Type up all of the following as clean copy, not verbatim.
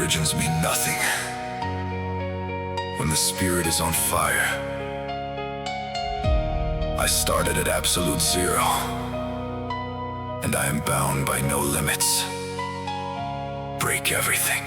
origins mean nothing. When the spirit is on fire, I started at absolute zero, and I am bound by no limits. Break everything.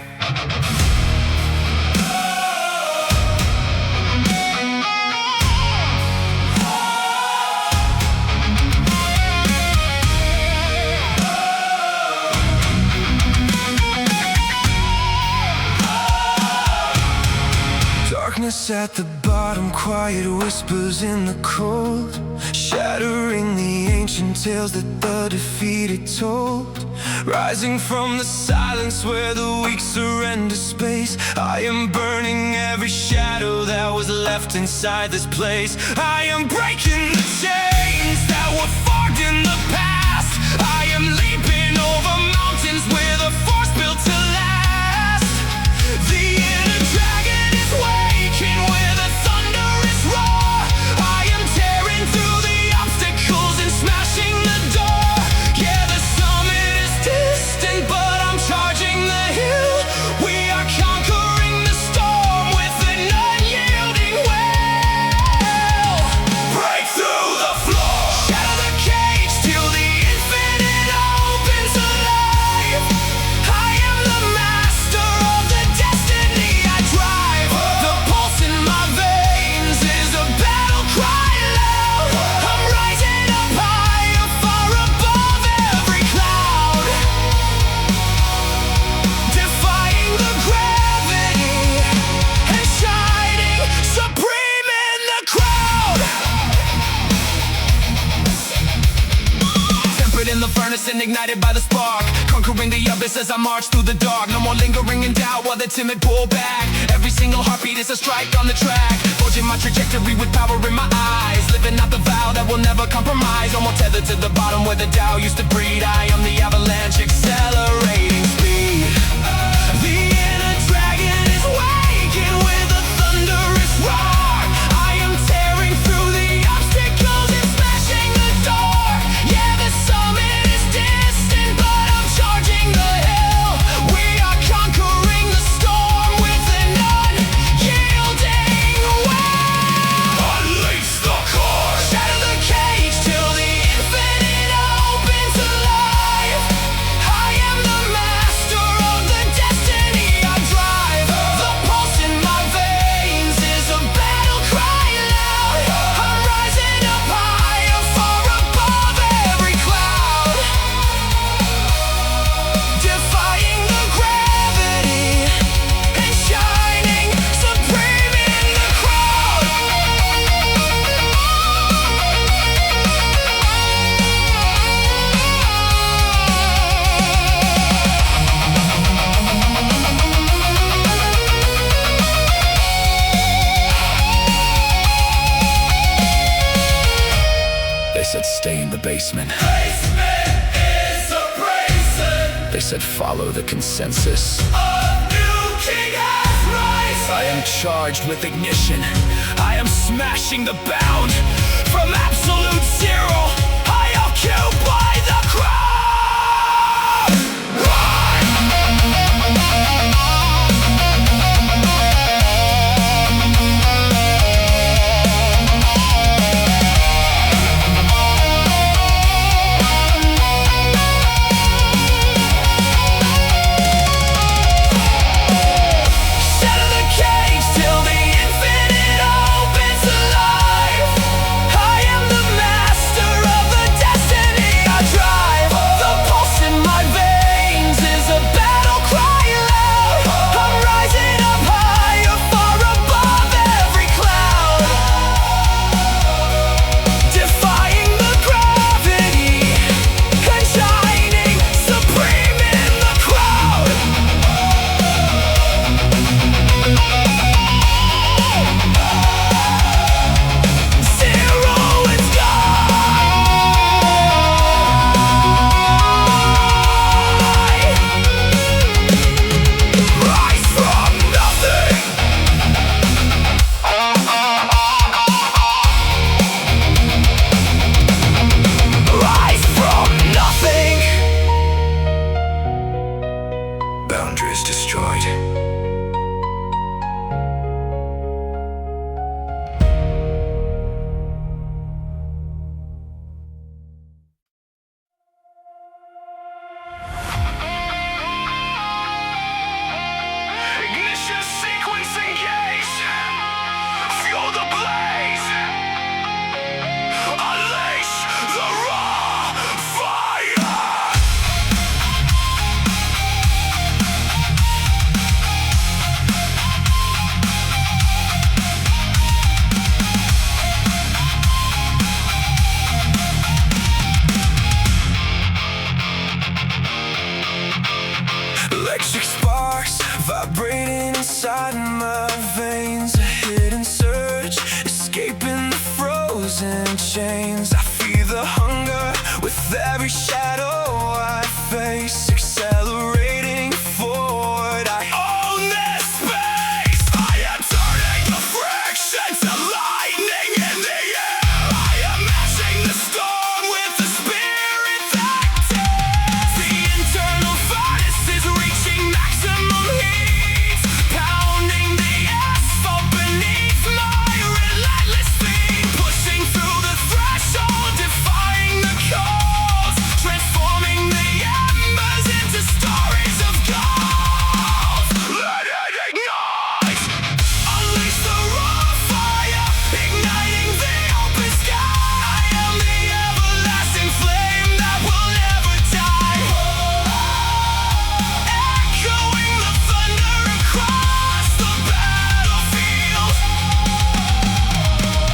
Darkness at the bottom, quiet whispers in the cold, shattering the ancient tales that the defeated told. Rising from the silence where the weak surrender space, I am burning every shadow that was left inside this place. I am breaking the chains that were forged in the past. I am leaping over mountains with a force built to last. The inner dragon is waking with a thunderous roar. I am tearing through the obstacles and smashing the door. Yeah, the summit is distant, but I'm charging the hill. We are conquering the storm with an unyielding will. Break through the floor, shatter the cage till the infinite opens alive. I am the master of the destiny I drive. The pulse in my veins is a battle cry loud. I'm rising up higher, far above every cloud, defying the gravity and shining supreme in the crowd. Tempered in the furnace and ignited by the spark, conquering the abyss as I march through the dark. No more lingering in doubt while the timid pull back. Every single heartbeat is a strike on the track, forging my trajectory with power in my eyes. Living out the vow that will never compromise. No more tethered to the bottom where the Tao used to breed. I am the avalanche accelerating speed. The inner dragon is waking with a thunderous roar. I am tearing through the obstacles and smashing the door. Yeah, the summit is distant, but I'm charging the hill. We are conquering the storm with an unyielding will. Unleash the core, shatter the cage till the infinite opens alive. I am the master of the destiny I drive. The pulse in my veins is a battle cry loud. I'm rising up higher, far above every cloud, defying the gravity and shining supreme in the crowd. They said stay in the basement. Basement is abrasive. They said follow the consensus. A new king has rise. I am charged with ignition. I am smashing the bound. From absolute zero, I occupy the crowd. Shatter the cage till the infinite opens alive. I am the master of the destiny every shadow I face, accelerating forward. I own this space. I am turning the friction to lightning in the air. I am mashing the storm with the spirit that dares. The internal furnace is reaching maximum heat, pounding the asphalt beneath my relentless feet, pushing through the threshold, defying the cold, transforming the embers into stories of gold. Let it ignite. Unleash the raw fire, igniting the open sky. I am the everlasting flame that will never die, echoing the thunder across the battlefield,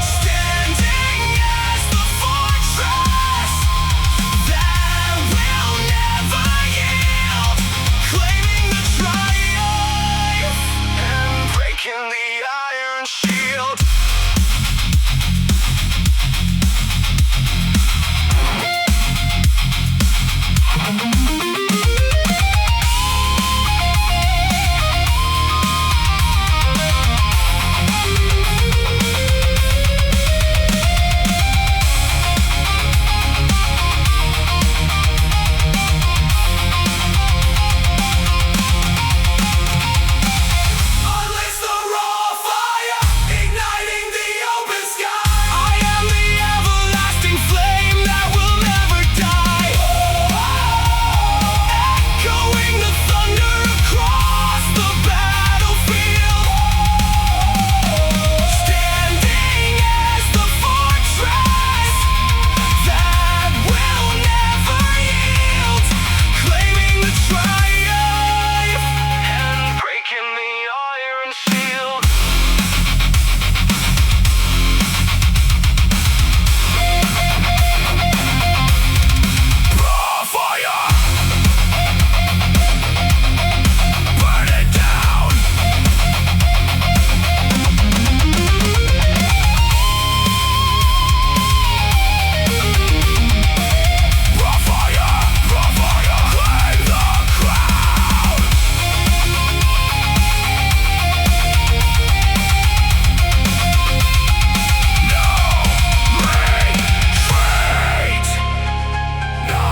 standing as the fortress that will never yield, claiming the triumph and breaking the iron shield. Unleash the raw fire, igniting the open sky. I am the everlasting flame that will never die, echoing the thunder across the battlefield, standing as the fortress that will never yield, claiming the triumph and breaking the iron shield. Raw fire, burn it down. Raw fire, claim the crown. No retreat, no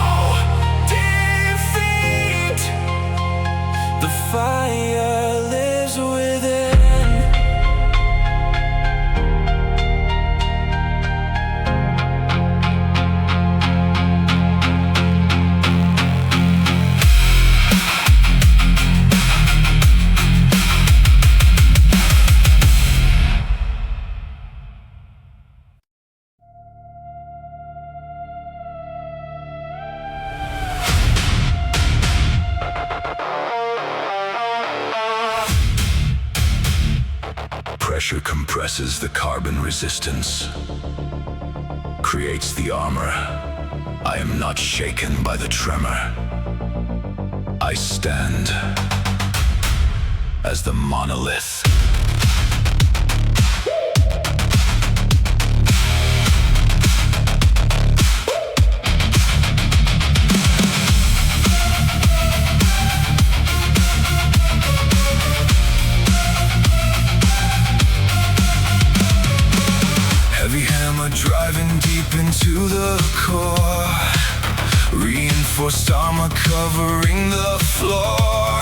defeat. The fire lives within. Pressure compresses the carbon resistance, creates the armor. I am not shaken by the tremor. I stand as the monolith. Heavy hammer driving deep into the core, reinforced armor covering the floor,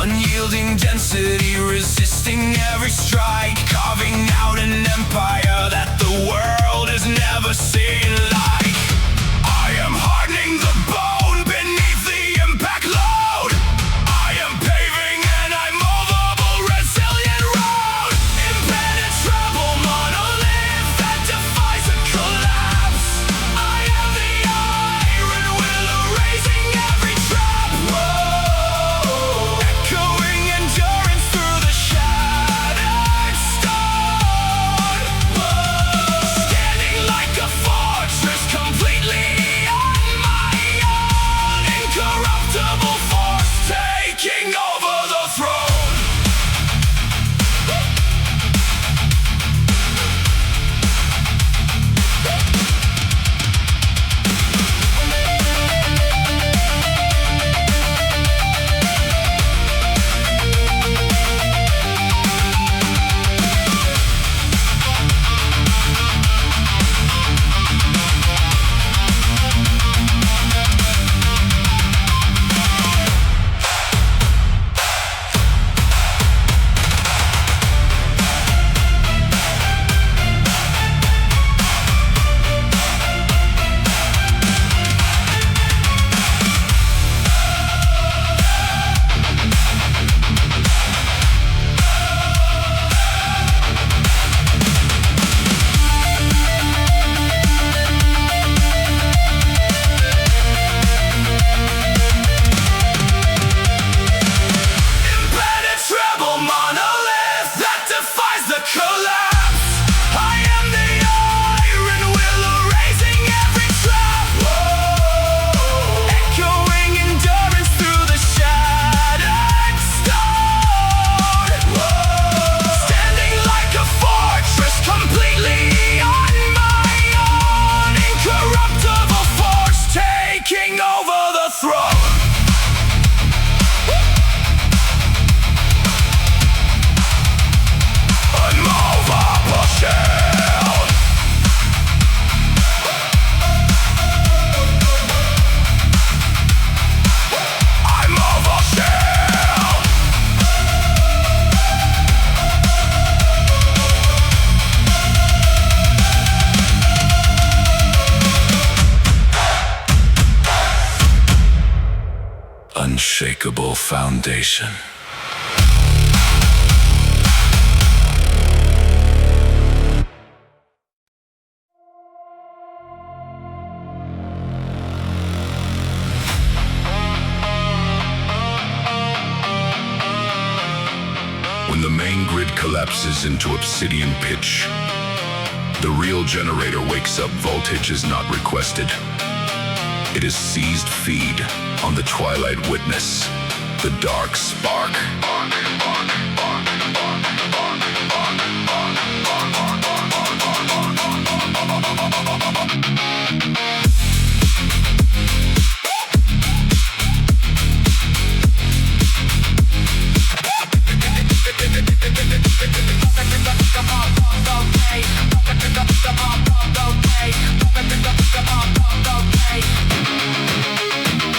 unyielding density resisting every strike, carving out an empire that the world has never seen like. I am hardening the bone beneath the impact load. I am paving an immovable, resilient road, impenetrable monolith that defies a collapse. I am the iron will erasing every trap. Whoa, echoing endurance through the shattered stone. Whoa, standing like a fortress. unshakable foundation. When the main grid collapses into obsidian pitch, the real generator wakes up. Voltage is not requested. It is seized feed on the twilight witness, the dark spark.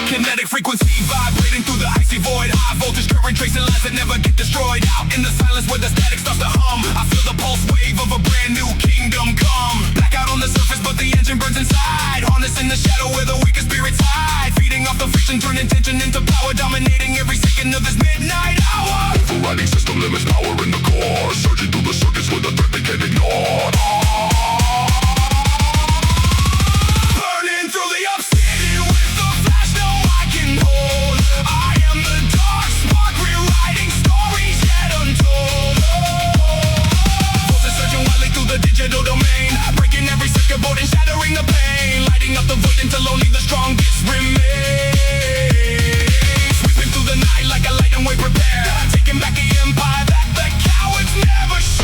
Kinetic frequency vibrating through the icy void. High voltage current tracing lines that never get destroyed. Out in the silence where the static starts to hum, I feel the pulse wave of a brand new kingdom come. Blackout on the surface but the engine burns inside. Harnessing the shadow where the weakest spirits hide. Feeding off the friction, turning tension into power. Dominating every second of this midnight hour. Overriding system limits, power in the core. Surging through the circuits with a threat they can't ignore. Burning through the obsidian with the flash no eye can hold. I am the dark spark, rewriting stories yet untold. Forces surging wildly through the digital domain, breaking every circuit board and shattering the pain. Lighting up the void until only the strongest remain. Sweeping through the night like a light and wave prepare. Taking back the empire that the cowards never share.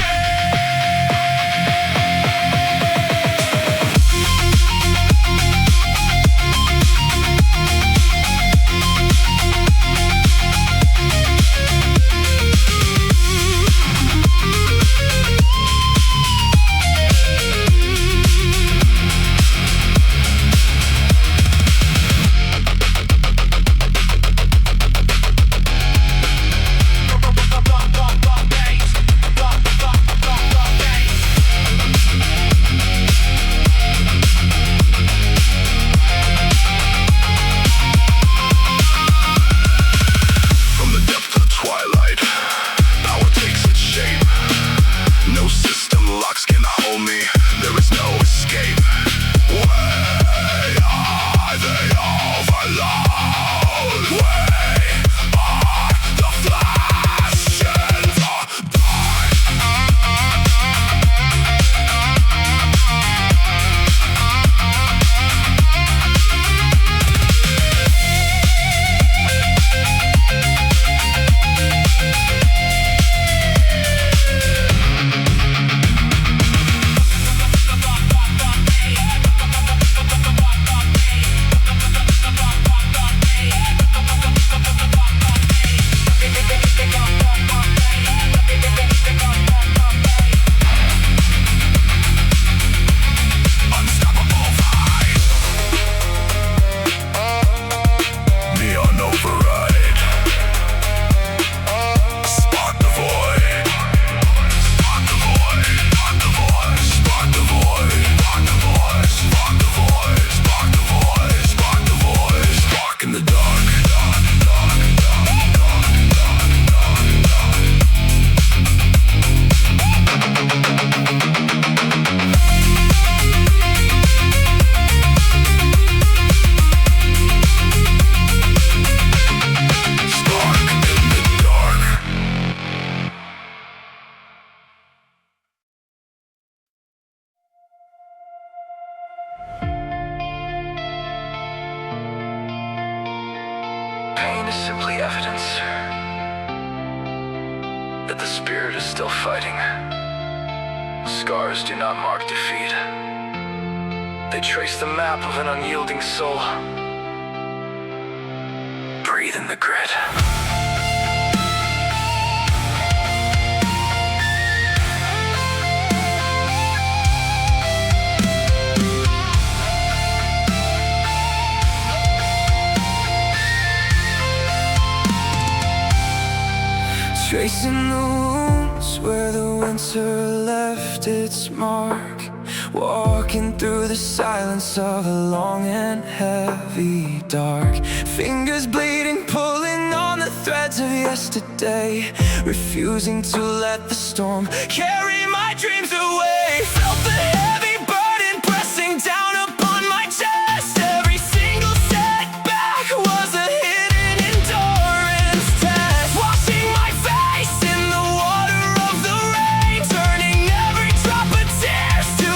Pain is simply evidence that the spirit is still fighting. Scars do not mark defeat. They trace the map of an unyielding soul. Breathe in the grit. Tracing the wounds where the winter left its mark. Walking through the silence of a long and heavy dark. Fingers bleeding, pulling threads of yesterday, refusing to let the storm carry my dreams away. Felt the heavy burden pressing down upon my chest. Every single setback was a hidden endurance test. Washing my face in the water of the rain, turning every drop of tears to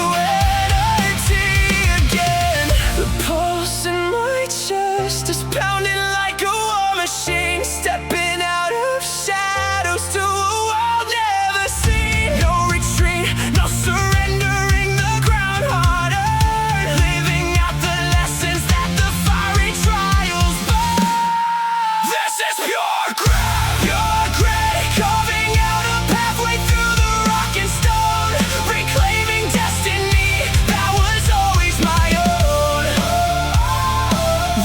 energy again. The pulse in my chest is pounding like a war machine, stepping out of shadows to a world never seen. No retreat, no surrendering the ground hard earned, living out the lessons that the fiery trials burn. This is pure grit, carving out a pathway through the rock and stone, reclaiming destiny that was always my own.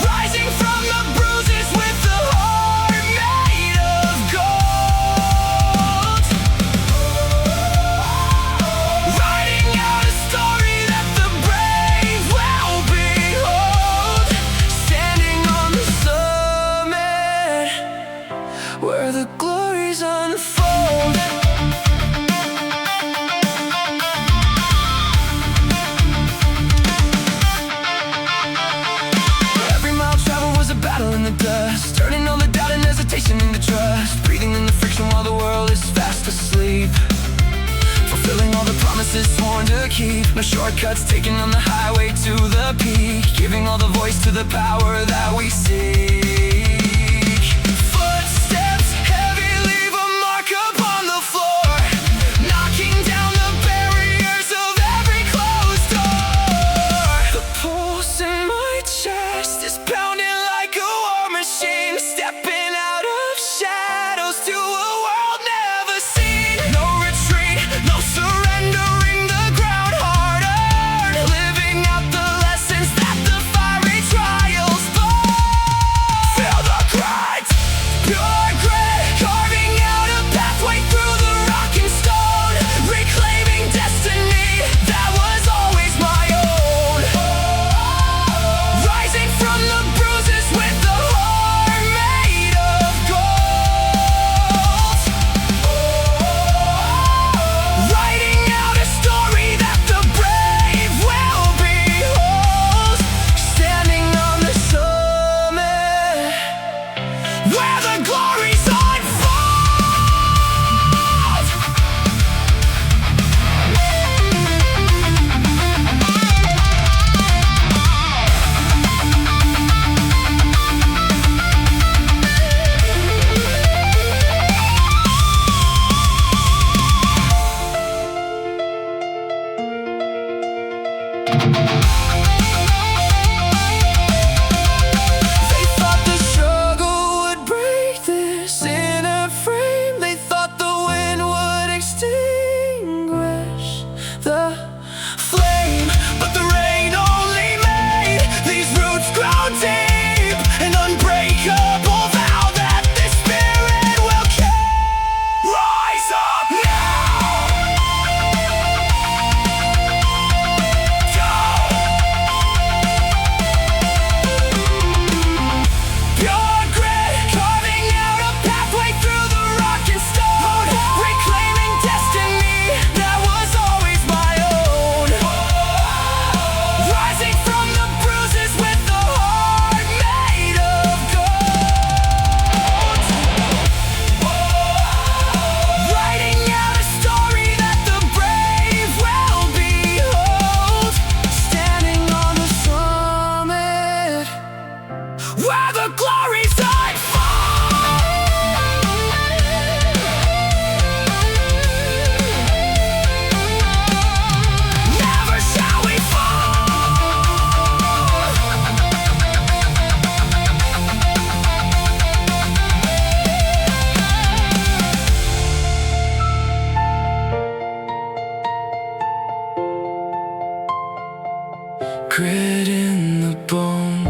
Rising from the bruises with the heart made of gold. Writing out a story that the brave will behold. Standing on the summit where the glories unfold. Every mile traveled was a battle in the dust, turning all the doubt and hesitation into trust, breathing in the friction while the world is fast asleep, fulfilling all the promises sworn to keep. No shortcuts taken on the highway to the peak, giving all the voice to the power that we seek. Footsteps heavy leave a mark upon the floor, knocking down the barriers of every closed door. The pulse in my chest is pounding like a war machine, stepping out of shadows to a world never seen. No retreat, no surrendering the ground hard earned, living out the lessons that the fiery trials burn. Feel the grind, pure grit, carving out a pathway through the rock and stone, reclaiming destiny that was always my own. Rising from the bruises with the heart made of gold. Writing out a story that the brave will behold. Standing on the summit where the glories unfold. They thought the struggle would break this inner frame. They thought the wind would extinguish the flame, but the rain only made these roots grow deep, an unbreakable vow that this spirit will keep. Rise up now. Pure grit, carving out a pathway through the rock and stone, reclaiming destiny that was always my own. Rising from the bruises with the heart made of gold. Writing out a story that the brave will behold. Standing on the summit where the glories unfold. Never shall we fall. Grit in the bone.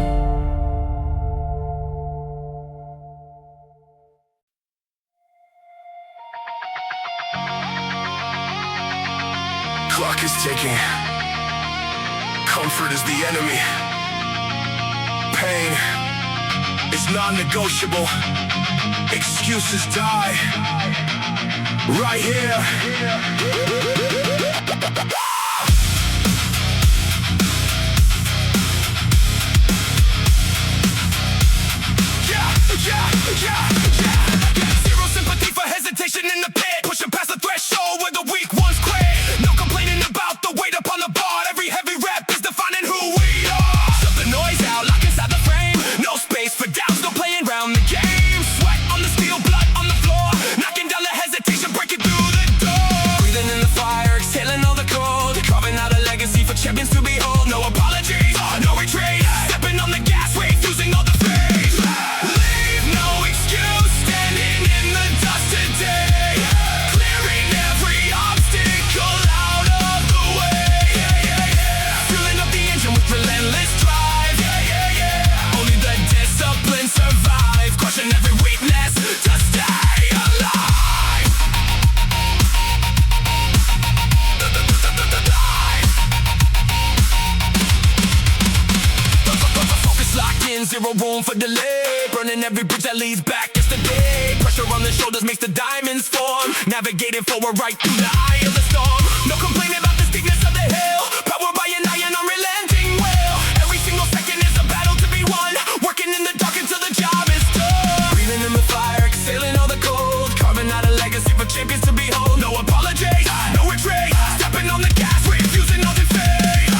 Clock is ticking. Comfort is the enemy. Pain is non-negotiable. Excuses die right here. Zero sympathy for hesitation in the pit, pushing past the threshold where the weak ones quit. No complaining about the weight upon the bar. Every heavy rep is defining who we are. Shut the noise out, lock inside the frame. No space for doubts, no playing round the game. Sweat on the steel, blood on the floor, knocking down the hesitation, breaking through the door. Breathing in the fire, exhaling all the cold, carving out a legacy for champions to behold. No apologies, no retreat, stepping on the gas, refusing all the fate. Leave no excuse, standing in the dust today, clearing every obstacle out of the way. Fueling up the engine with relentless drive. Only the discipline survive, crushing every weakness to stay alive. Focus locked in, zero room for delay, burning every bridge that leads back yesterday. Pressure on the shoulders makes the diamonds form, navigating forward right through the eye of the storm. No complaining about the steepness of the hill, powered by an iron unrelenting will. Every single second is a battle to be won, working in the dark until the job is done. Breathing in the fire, exhaling all the cold, carving out a legacy for champions to behold. No apologies, no retreat, stepping on the gas, refusing all defeat.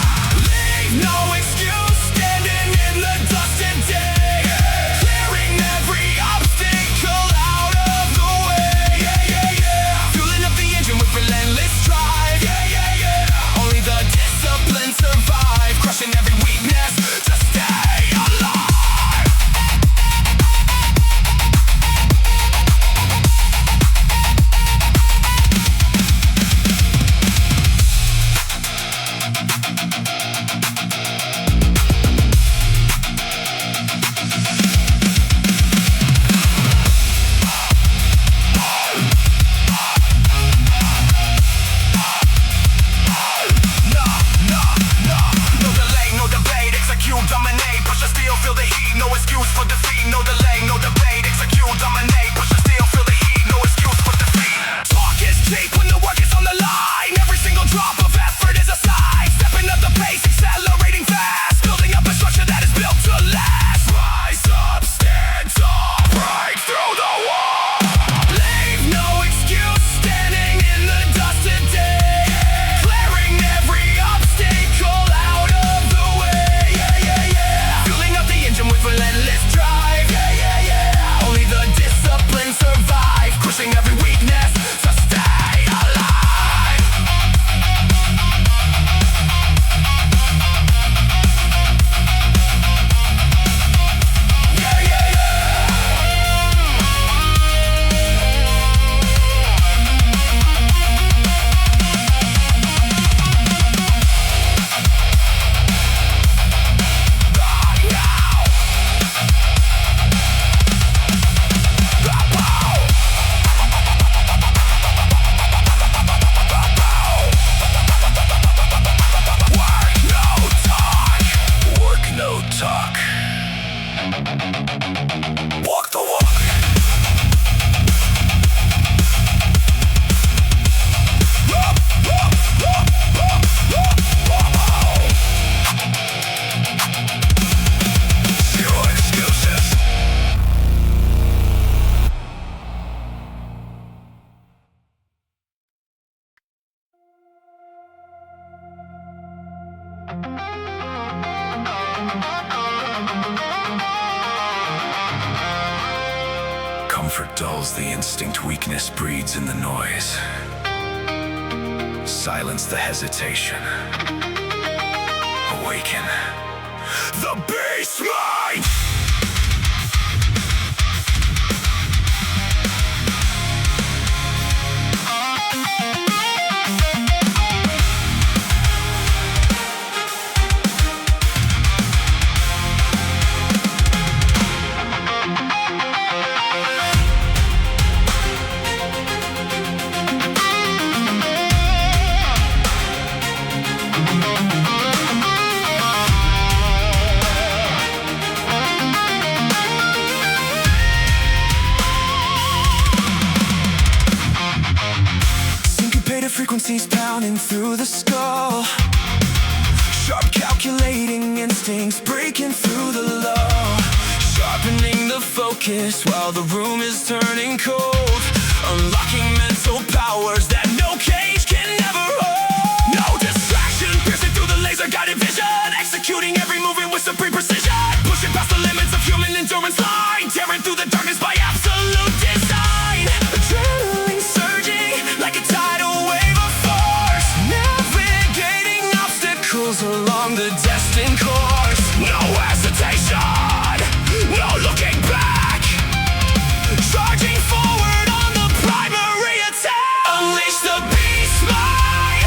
Leave no excuse, standing in the dust today, clearing every obstacle out of the way. Fueling up the engine with relentless drive. Only the discipline survive, crushing every weakness to stay alive. No delay, no debate, execute, dominate, push the steel, feel the heat, no excuse for defeat. No delay, no debate, execute, dominate, push the steel, feel the heat, no excuse for defeat. Talk is cheap when the work is on the line, every single drop of effort is a sign. Stepping up the pace, accelerating fast, building up a structure that is built to last. Rise up, stand tall, break through the wall. Leave no excuse, standing in the dust today, clearing every obstacle out of the way. Fueling up the engine with relentless drive. Only the discipline survive, crushing every weakness to stay alive. Work no talk. Walk the walk. Zero excuses. Comfort dulls the instinct, weakness breeds in the noise. Silence the hesitation. Awaken the beast mind! cutting through the skull. Sharp calculating instincts breaking through the law. Sharpening the focus while the room is turning cold. Unlocking mental powers that no cage can never hold. No distraction, piercing through the laser-guided vision. Executing every movement with supreme precision. Pushing past the limits of human endurance line. Tearing through the darkness by absolute design. Adrenaline surging like a tidal wave of force. Navigating obstacles along the destined course. No hesitation, no looking back. Charging forward on the primary attack. Unleash the beast mind.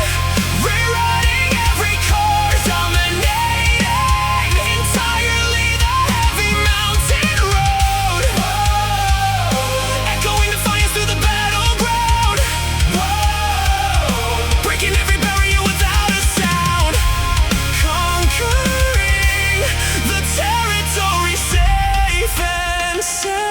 Rewriting every course. Dominating entirely the heavy mountain road. Whoa. Echoing defiance through the battleground. Whoa. Breaking every barrier without a sound. Conquering the territory safe and sound.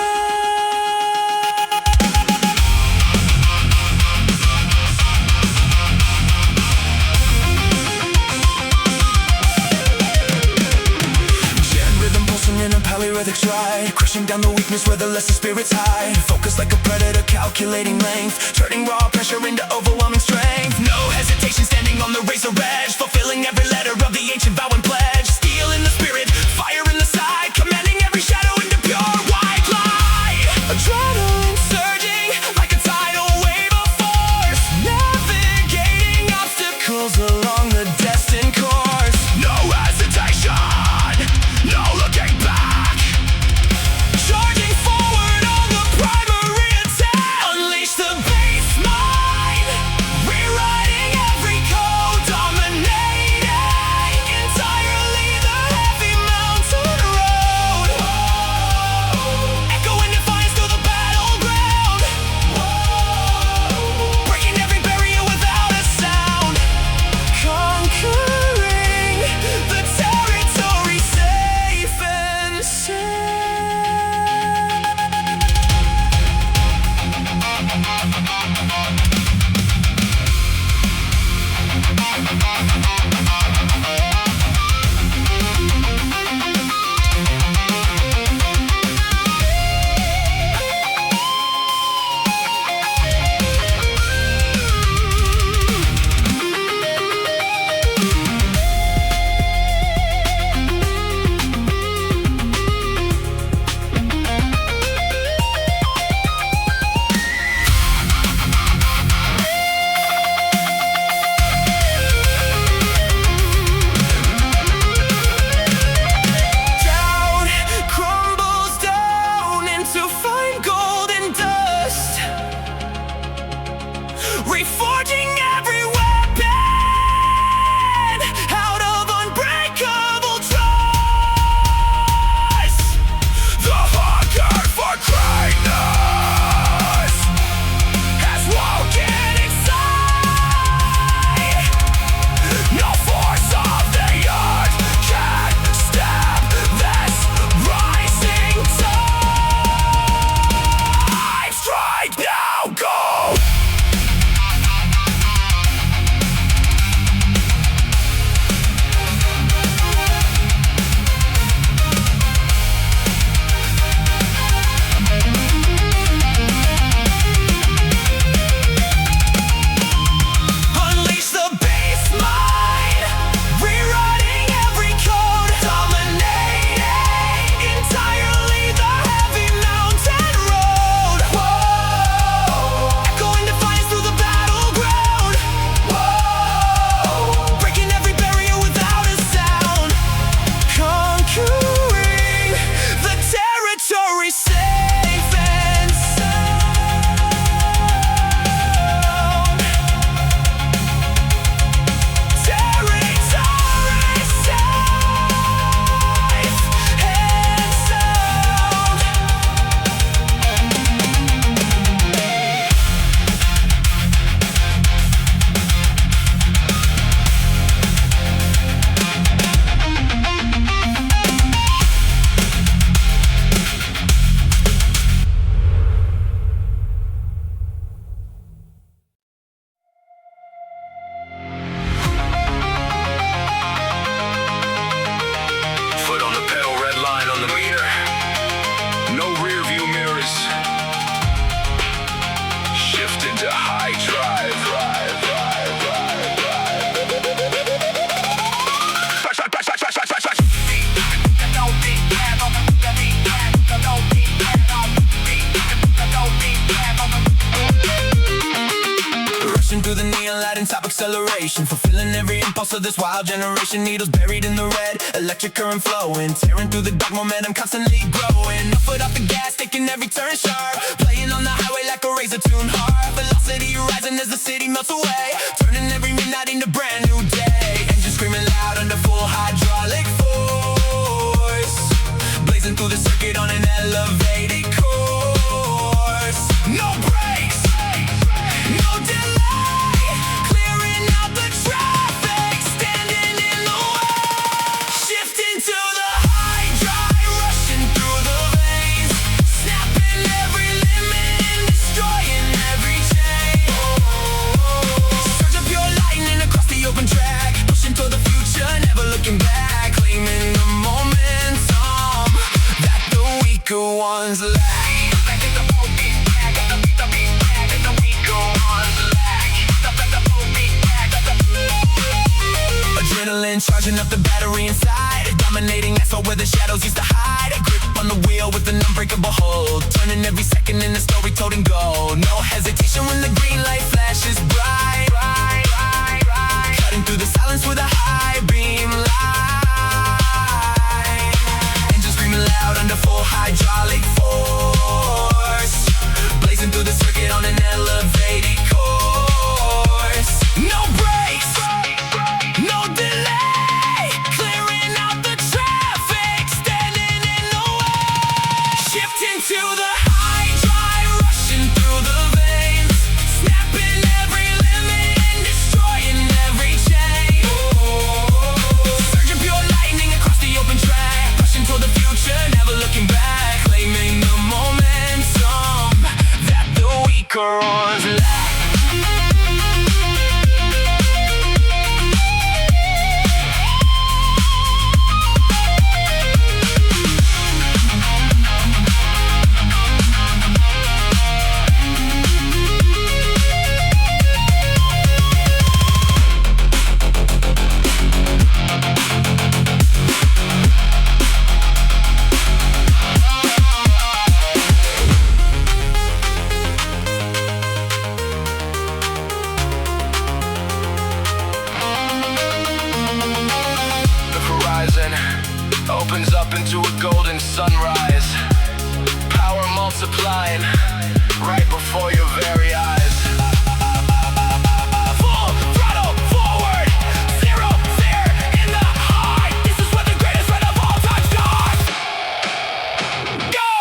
In a polyrhythmic stride, crushing down the weakness where the lesser spirits hide. Focus like a predator, calculating length, turning raw pressure into overwhelming strength. No hesitation, standing on the razor edge, fulfilling every letter of the ancient vow and pledge. Steel in the spirit, fire in the side, commanding every shadow into pure white light. Adrenaline surging like a tidal wave of force. Navigating obstacles along the destined course. No hesitation, no looking back. Charging forward on the primary attack. Unleash the beast mind. Rewriting every code. Dominating entirely the heavy mountain road. adrenaline, top acceleration, fulfilling every impulse of this wild generation. Needles buried in the red, electric current flowing, tearing through the dark, momentum constantly growing. Up foot off the gas, taking every turn sharp, playing on the highway like a razor-tuned harp. Velocity rising as the city melts away, turning every midnight into brand new day. Engine screaming loud under full hydraulic force, blazing through the circuit on an elevated course. No brakes, no delay, clearing out the traffic, standing in the way. Shifting to the high drive, rushing through the veins, snapping every limit and destroying every chain. Surge of pure lightning across the open track, pushing toward the future, never looking back, claiming the momentum that the weaker ones lack. Adrenaline charging up the battery inside, dominating asphalt where the shadows used to hide. A grip on the wheel with an unbreakable hold, turning every second in a story told in gold. No hesitation when the green light flashes bright, cutting through the silence with a high beam light. Engine screaming loud under full hydraulic force, blazing through the circuit on an elevated course. No brakes, no delay, clearing out the traffic, standing in the way. Shifting to the high drive, rushing through the veins, snapping every limit and destroying every chain. Surging pure lightning across the open track, pushing toward the future, never looking back, claiming the momentum that the weaker ones lack. Opens up into a golden sunrise, power multiplying right before your very eyes. Full throttle forward, zero fear in the high. This is where the greatest run of all time starts. Go!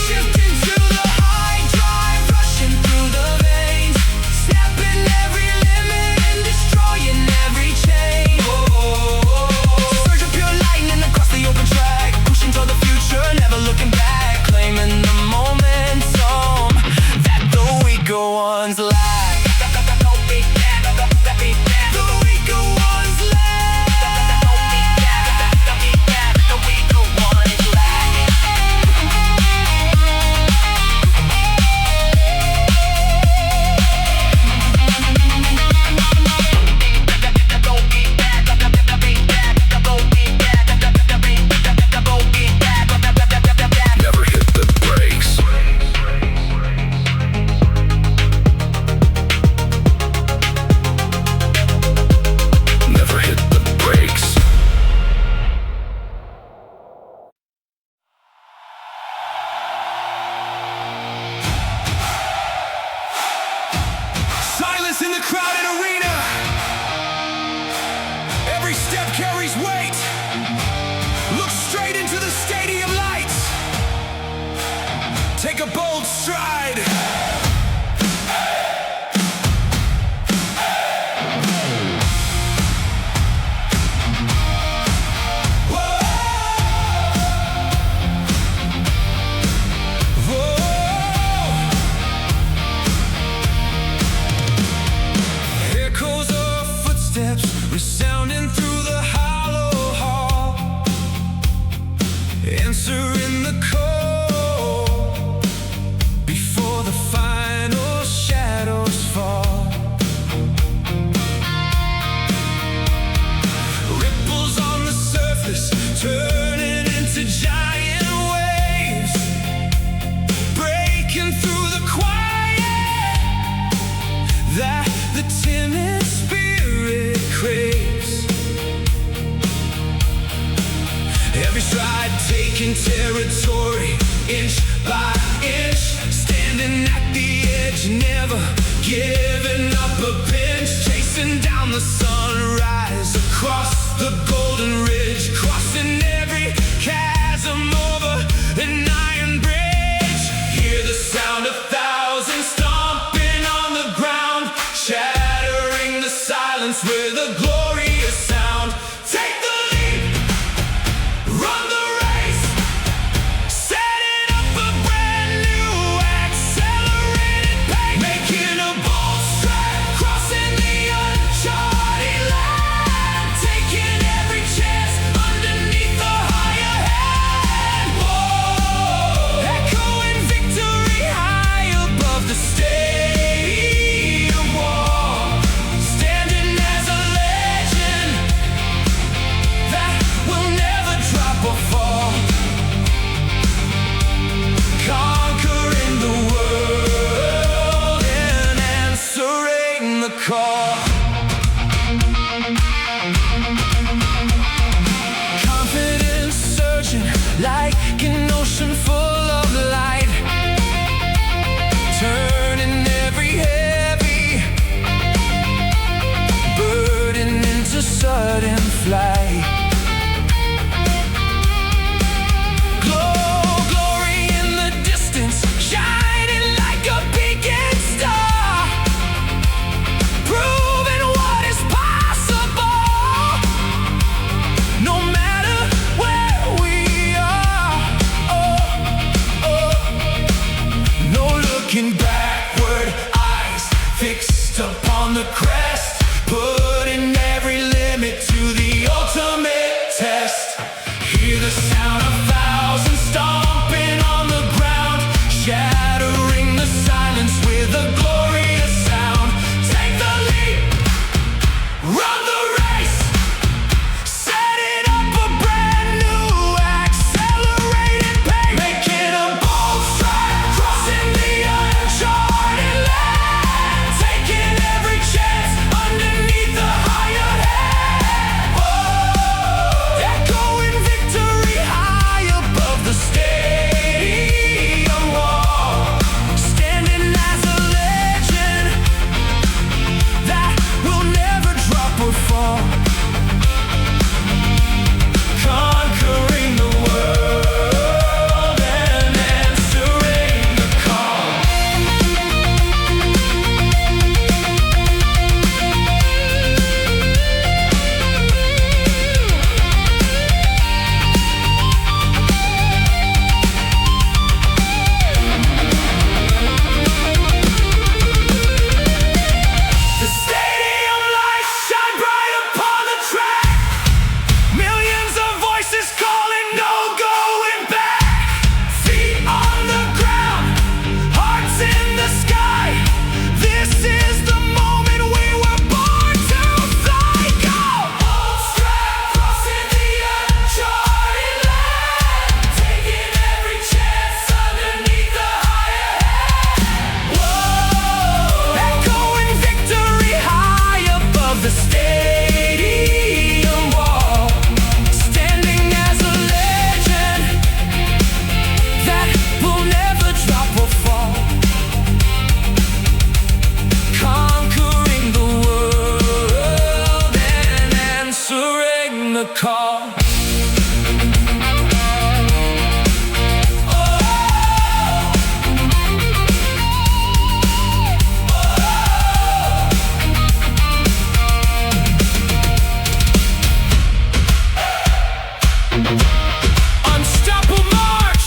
Shifting to the high drive, rushing through the veins, snapping every limit and destroying every chain. Surge of pure lightning across the open track, pushing toward the future, never looking back, claiming the momentum that the weaker ones lack. The weaker ones lack. The weaker ones lack. Never hit the brakes. Never hit the brakes. Silence in the crowded arena. Every step carries weight. Look straight into the stadium lights. Take a bold stride. Echoes of footsteps resounding through the hollow down the sunrise, across the golden ridge, crossing every chasm over an iron bridge. Hear the sound of thousands stomping on the ground, shattering the silence with a glorious sound. Take the leap, run the race, setting up a brand new accelerated pace, making a bold stride, crossing the uncharted land, taking every chance underneath the higher hand. Whoa, echoing victory high above the stadium wall, standing as a legend that will never drop or fall, conquering the world and answering the call. Confidence surging like an ocean full of light, turning every heavy burden into sudden flight. Glory in the distance, shining like a beacon star, proving what is possible, no matter where we are. No looking backward, eyes fixed upon the crest, putting every limit to the ultimate test. Hear the sound of thousands stomping on the ground, shattering the silence with a glorious sound. Take the leap, run the race, setting up a brand new accelerated pace, making a bold stride, crossing the uncharted land, taking every chance underneath the higher hand. Whoa, echoing victory high above the stadium wall, standing as a legend that will never drop or fall, conquering the world and answering the call. The stadium lights shine bright upon the track, millions of voices calling, no going back. Feet on the ground, hearts in the sky, this is the moment we were born to fly. Go! Bold stride, crossing the uncharted land, taking every chance underneath the higher hand. Whoa, echoing victory high above the stadium wall, standing as a legend that will never drop or fall, conquering the world and answering the call. Unstoppable march.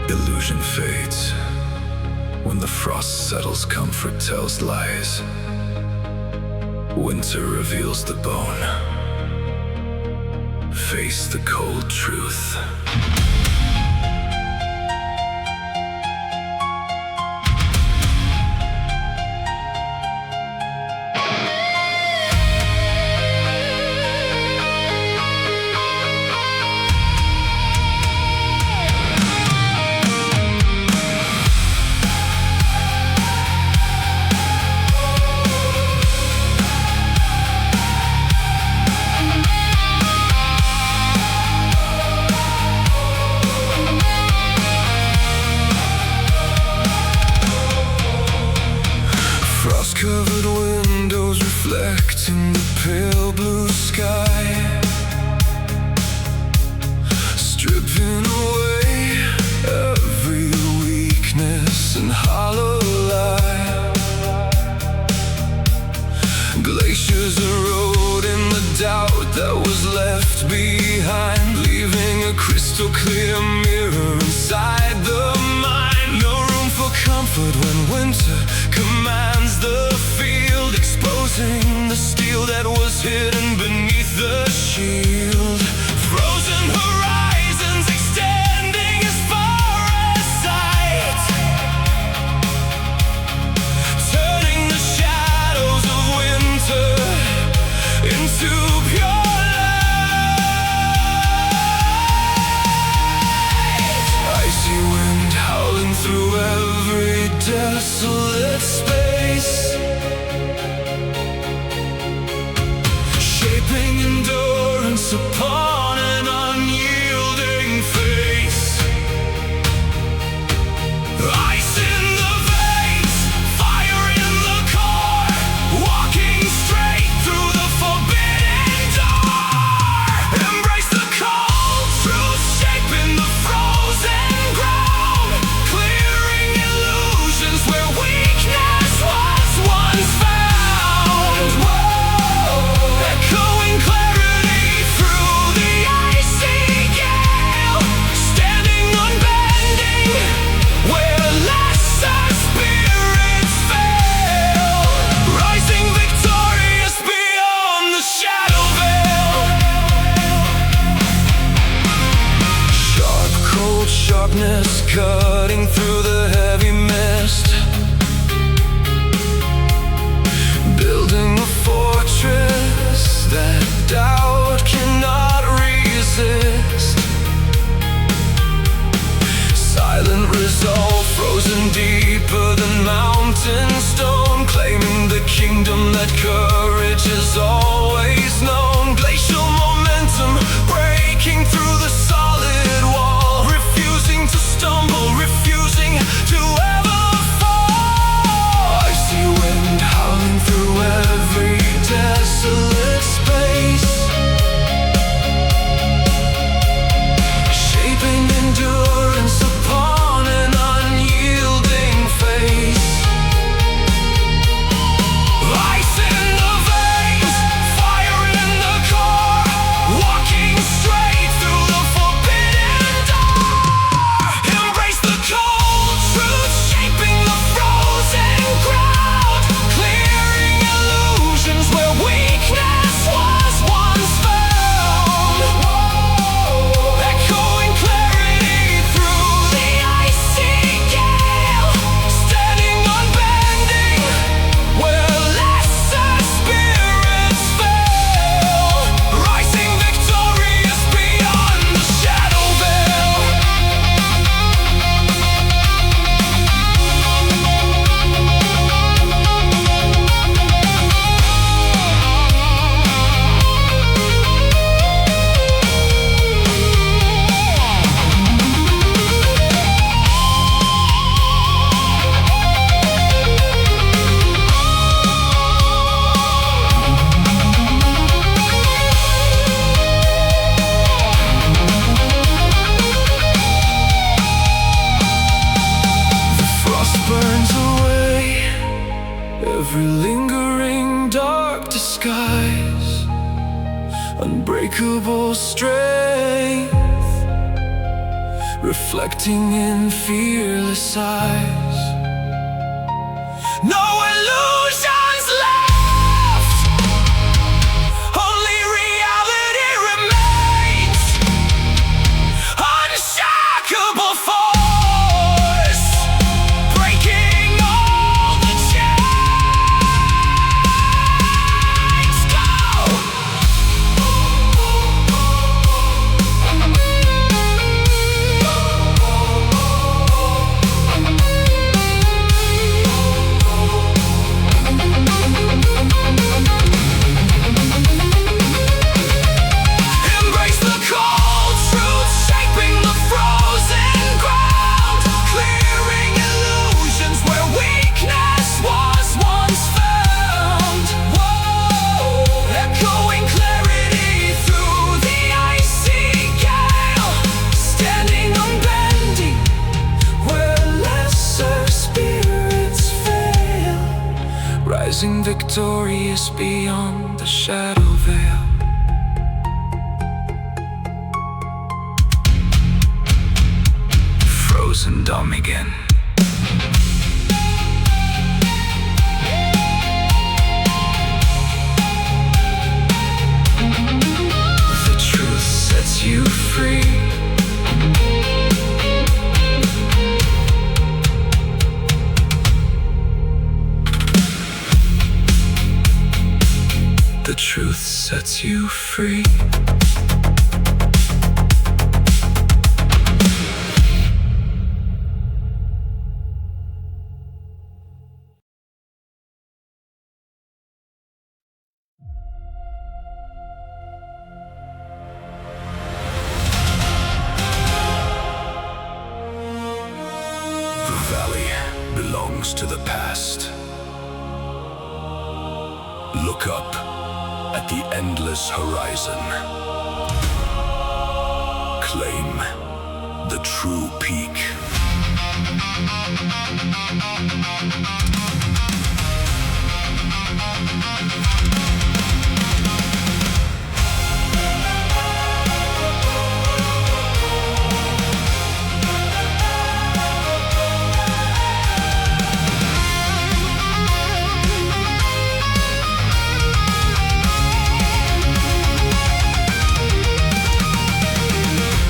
Illusion fades. When the frost settles, comfort tells lies. Winter reveals the bone. Face the cold truth. reflecting the pale blue sky, stripping away every weakness and hollow lie. Glaciers erode in the doubt that was left behind, leaving a crystal clear mirror inside the mind. No room for comfort when winter commands the field, exposing the steel that was hidden beneath the shield. Frozen horizons extending as far as sight, turning the shadows of winter into pure light. Icy wind howling through every desolate space, shaping endurance upon an unyielding face. Ice in the veins, fire in the core, walking straight through the forbidden door. Embrace the cold truth, shaping the frozen ground, clearing illusions where weakness was once found. Whoa. Echoing clarity through the icy gale, standing unbending where lesser spirits fail, rising victorious beyond the shadow veil. Sharp, cold sharpness cutting through the heavy mist, building a fortress that doubt cannot resist. Silent resolve frozen deeper than mountain stone, claiming the kingdom that courage has always known. Glacial momentum breaking through the solid wall, refusing to stumble, refusing to ever fall. Icy wind howling through every desolate space, shaping endurance upon an unyielding face. Ice in the veins, fire in the core, walking straight through the forbidden door. Embrace the cold truth, shaping the frozen ground, clearing illusions where weakness was once found. Echoing clarity through the icy gale, standing unbending where lesser spirits fail, rising victorious beyond the shadow veil. The frost burns away every lingering dark disguise, unbreakable strength reflecting in fearless eyes. No illusions left, only reality remains. Unshakable force, breaking all the chains. Go! victorious beyond the shadow veil. Frozen dumb again. The truth sets you free. The truth sets you free. The valley belongs to the past. Look up at the endless horizon. Claim the true peak.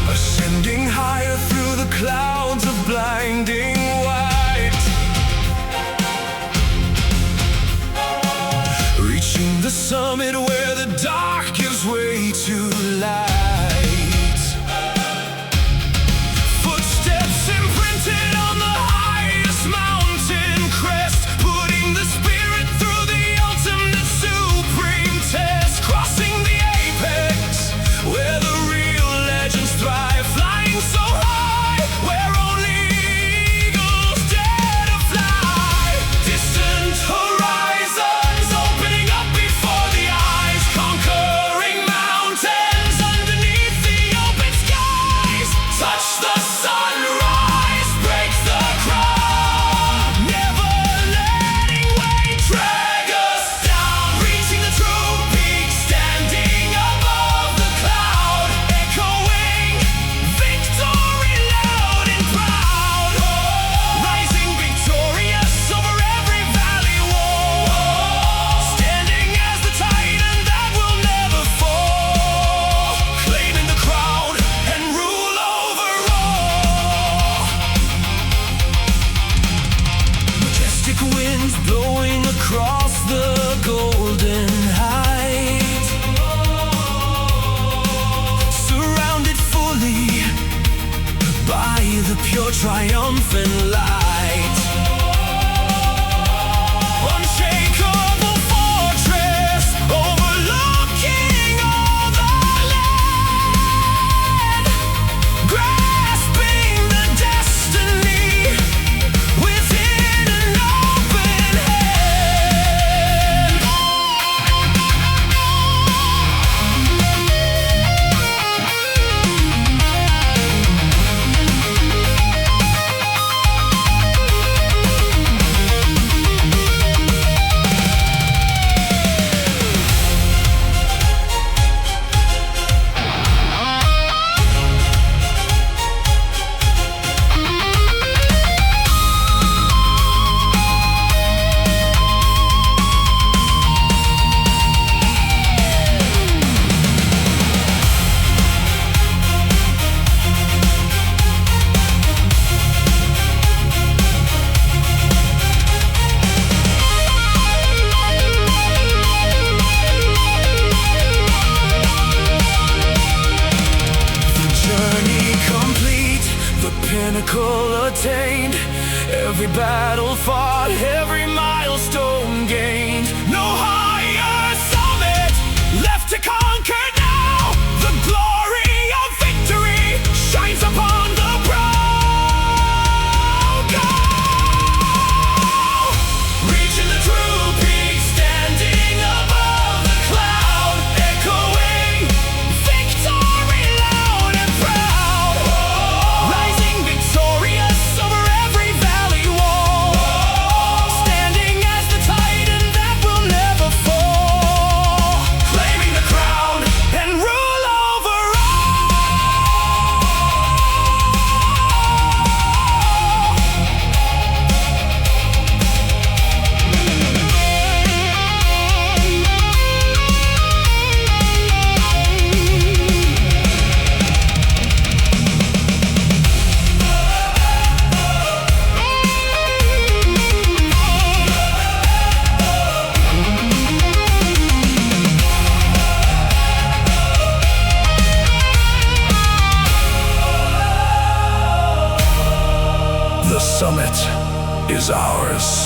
Ascending higher through the clouds of blinding white, reaching the summit where the dark gives way to light. Footsteps imprinted on the highest mountain crest, putting the spirit through the ultimate supreme test, crossing the apex where the real legends thrive, flying so high where only eagles dare to fly. Distant horizons opening up before the eyes, conquering mountains underneath the open skies. Touch the sunrise, break the crown, never letting weight drag us down, reaching the true peak, standing above the cloud, echoing victory loud and proud, rising victorious over every valley wall, standing as the titan that will never fall, claiming the crown and rule over all. Majestic winds blowing across the golden height, surrounded fully by the pure triumphant light. Unshakable fortress overlooking all the land, grasping the destiny within an open hand. is ours.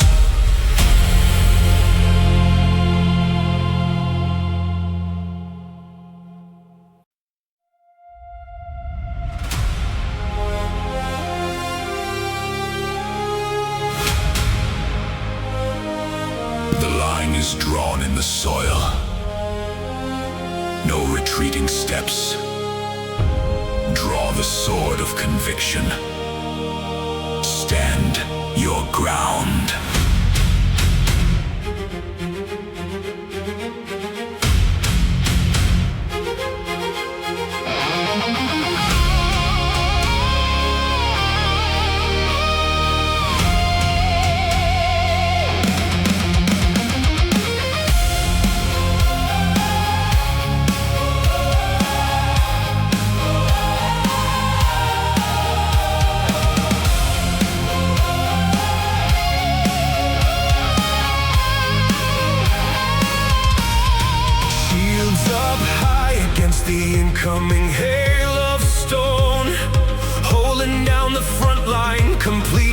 The line is drawn in the soil. No retreating steps. Draw the sword of conviction. Stand your ground. The incoming hail of stone, holding down the front line, complete